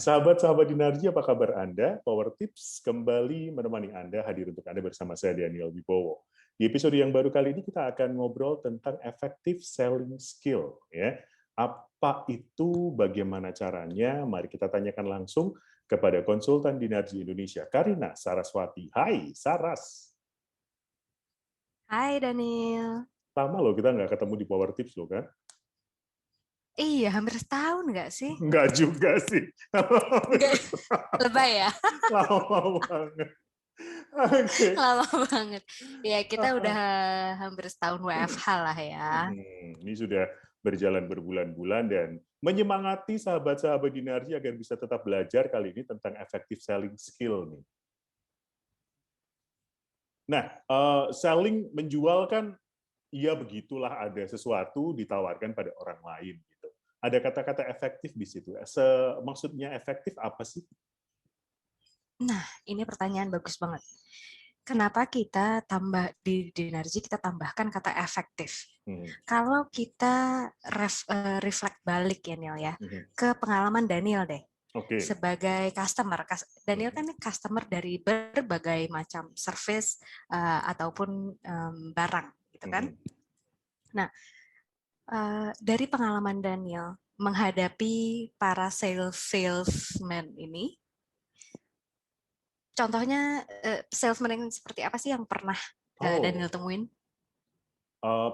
Sahabat-sahabat Dinarji, apa kabar Anda? Power Tips kembali menemani Anda, hadir untuk Anda bersama saya, Daniel Wibowo. Di episode yang baru kali ini kita akan ngobrol tentang effective selling skill. Ya. Apa itu, bagaimana caranya? Mari kita tanyakan langsung kepada konsultan Dinarji Indonesia, Karina Saraswati. Hai, Saras. Hai Daniel. Lama loh kita nggak ketemu di Power Tips loh kan? Iya, hampir setahun nggak sih? Nggak juga sih. Nggak, lebay ya? Lama banget. Oke. Lama banget. Ya, kita udah hampir setahun WFH lah ya. Ini sudah berjalan berbulan-bulan dan menyemangati sahabat-sahabat Dinarji agar bisa tetap belajar kali ini tentang effective selling skill nih. Nah, selling menjual kan ya begitulah, ada sesuatu ditawarkan pada orang lain gitu. Ada kata-kata efektif di situ. Maksudnya efektif apa sih? Nah, ini pertanyaan bagus banget. Kenapa kita tambah di Dinarji kita tambahkan kata efektif? Kalau kita reflect balik ya Neil ya, ke pengalaman Daniel deh. Okay. Sebagai customer, Daniel kan customer dari berbagai macam service ataupun barang, gitu kan? Nah, dari pengalaman Daniel menghadapi para salesman ini, contohnya salesman yang seperti apa sih yang pernah Daniel temuin?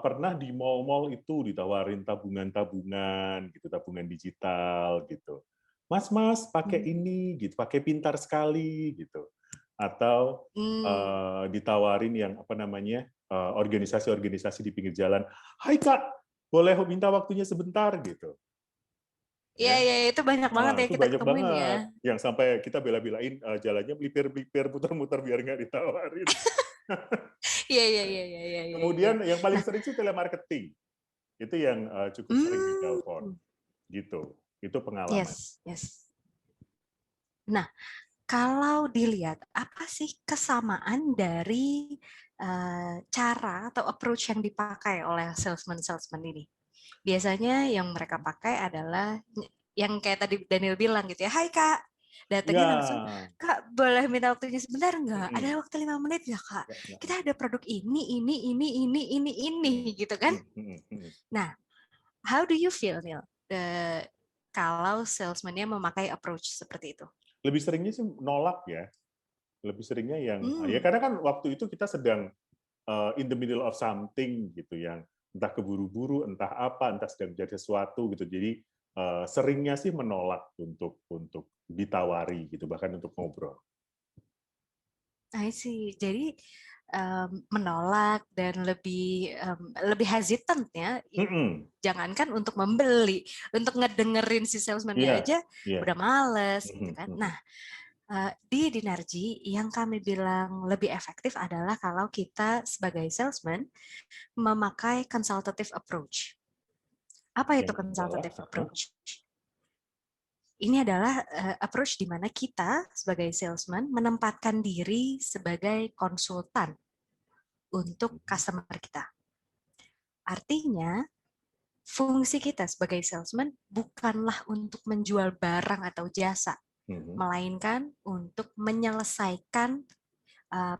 Pernah di mall-mall itu ditawarin tabungan-tabungan gitu, tabungan digital gitu. Mas pakai ini gitu, pakai pintar sekali gitu. Atau ditawarin yang apa namanya, organisasi-organisasi di pinggir jalan. Hai Kak, boleh minta waktunya sebentar gitu. Iya, ya, itu banyak banget ya Itu kita banyak ketemuin ya. banget. Yang sampai kita bela-belain jalannya melipir-melipir, putar-mutar biar nggak ditawarin. Iya. Kemudian yang paling sering sih telemarketing. Itu yang cukup sering ditelepon. Gitu. Itu pengalaman. Yes. Nah, kalau dilihat apa sih kesamaan dari cara atau approach yang dipakai oleh salesman ini? Biasanya yang mereka pakai adalah yang kayak tadi Daniel bilang gitu ya, hai Kak, datangnya langsung, Kak boleh minta waktunya sebentar nggak? Ada waktu 5 menit ya Kak? Kita ada produk ini gitu kan? Nah, how do you feel Neil? Kalau salesman-nya memakai approach seperti itu? Lebih seringnya sih nolak ya. Lebih seringnya yang ya karena kan waktu itu kita sedang in the middle of something gitu, yang entah keburu-buru, entah apa, entah sedang jadi sesuatu gitu. Jadi seringnya sih menolak untuk ditawari gitu, bahkan untuk ngobrol. I see. Jadi menolak dan lebih hesitant ya. Jangankan untuk membeli, untuk ngedengerin si salesman-nya aja udah males gitu kan. Nah, di Dinarji yang kami bilang lebih efektif adalah kalau kita sebagai salesman memakai consultative approach. Apa itu consultative approach? Ini adalah approach di mana kita sebagai salesman menempatkan diri sebagai konsultan untuk customer kita. Artinya, fungsi kita sebagai salesman bukanlah untuk menjual barang atau jasa, melainkan untuk menyelesaikan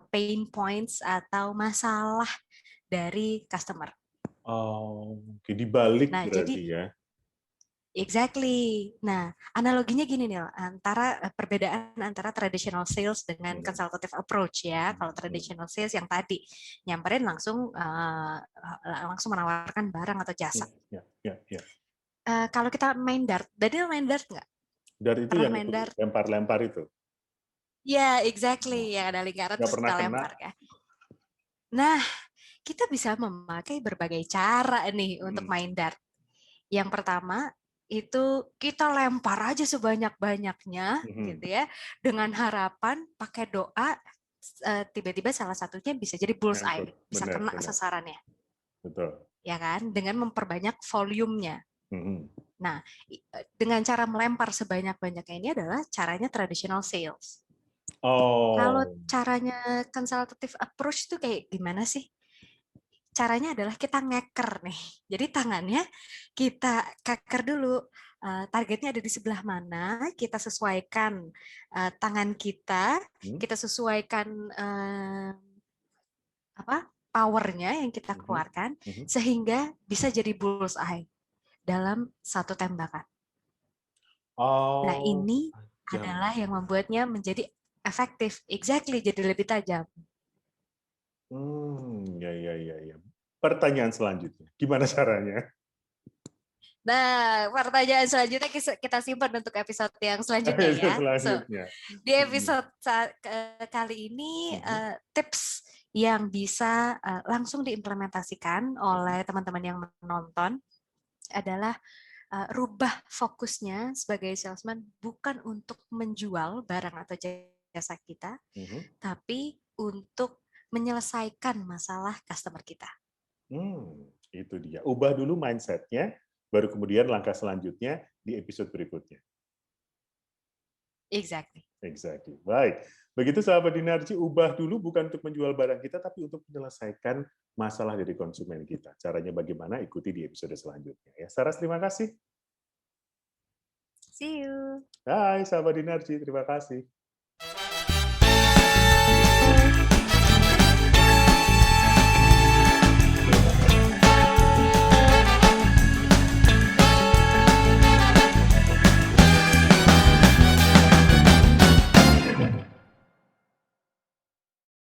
pain points atau masalah dari customer. Oh, dibalik berarti ya. Exactly. Nah, analoginya gini nih, perbedaan antara traditional sales dengan consultative approach ya. Kalau traditional sales yang tadi nyamperin langsung menawarkan barang atau jasa. Kalau kita main dart, Daniel main dart nggak? Dart itu yang lempar-lempar itu. Ya, exactly. Yang ada lingkaran terus kita lempar ya. Nah, kita bisa memakai berbagai cara nih untuk main dart. Yang pertama itu kita lempar aja sebanyak-banyaknya gitu ya, dengan harapan pakai doa tiba-tiba salah satunya bisa jadi bullseye, bisa kena sasarannya. Betul. Ya kan, dengan memperbanyak volumenya. Nah, dengan cara melempar sebanyak-banyaknya ini adalah caranya traditional sales. Kalau caranya consultative approach itu kayak gimana sih? Caranya adalah kita ngeker nih. Jadi tangannya kita keker dulu. targetnya ada di sebelah mana, kita sesuaikan tangan kita, kita sesuaikan powernya yang kita keluarkan, sehingga bisa jadi bullseye dalam satu tembakan. Nah, ini adalah yang membuatnya menjadi efektif, exactly, jadi lebih tajam. Ya. Pertanyaan selanjutnya, gimana caranya? Nah, pertanyaan selanjutnya kita simpan untuk episode yang selanjutnya ya. Selanjutnya. Di episode kali ini tips yang bisa langsung diimplementasikan oleh teman-teman yang menonton adalah rubah fokusnya sebagai salesman bukan untuk menjual barang atau jasa kita, tapi untuk menyelesaikan masalah customer kita. Itu dia. Ubah dulu mindset-nya, baru kemudian langkah selanjutnya di episode berikutnya. Exactly. Baik. Begitu sahabat Dinarji, ubah dulu bukan untuk menjual barang kita, tapi untuk menyelesaikan masalah dari konsumen kita. Caranya bagaimana? Ikuti di episode selanjutnya. Ya, Saras, terima kasih. See you. Hai, sahabat Dinarji, terima kasih.